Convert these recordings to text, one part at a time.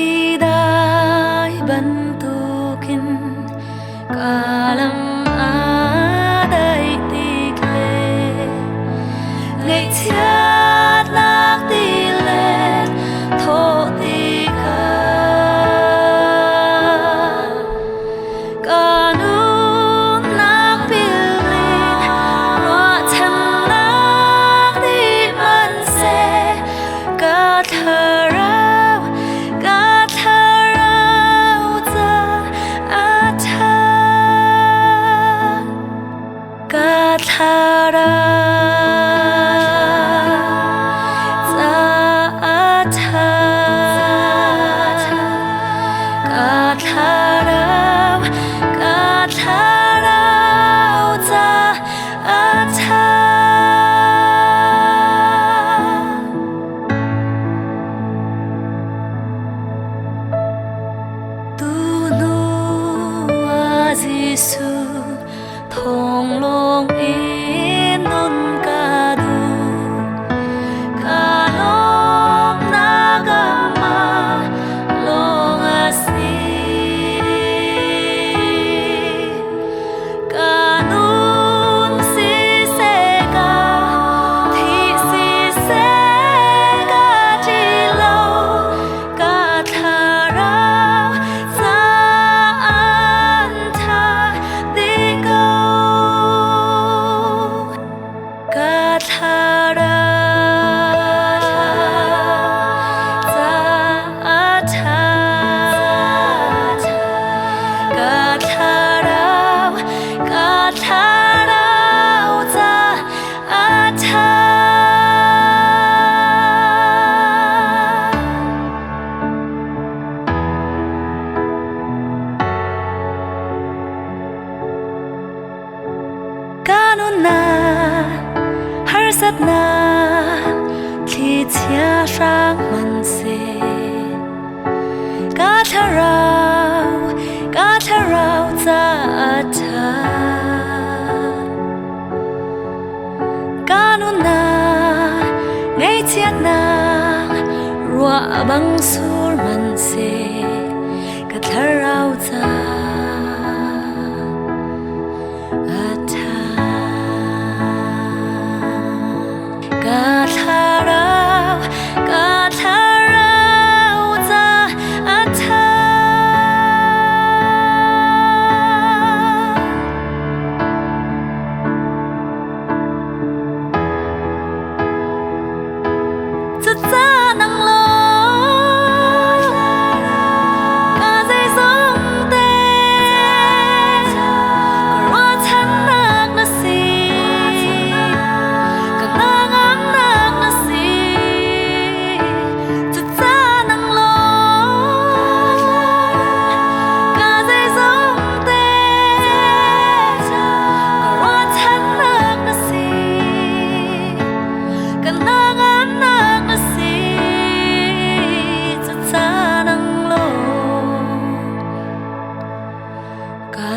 idai bantukin kalang adai tikle ngày thiat nak tile tho tika kanun nak pilin wa chan nak di man se ka tharau za atha ka tharau Giêsu thong long in non ca du ca long nagama long asi ca nun si se ca thi si se ca chi lâu ca tha rao sa na har sat na thi chia sang man se ka tharau za atha kanun na ngày chiat na rua bang sur man se ka tharau za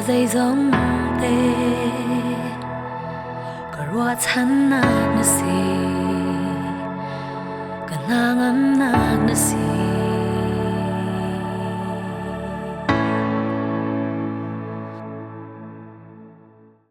dây giống tê cả rùa chăn nát nè xì cả nang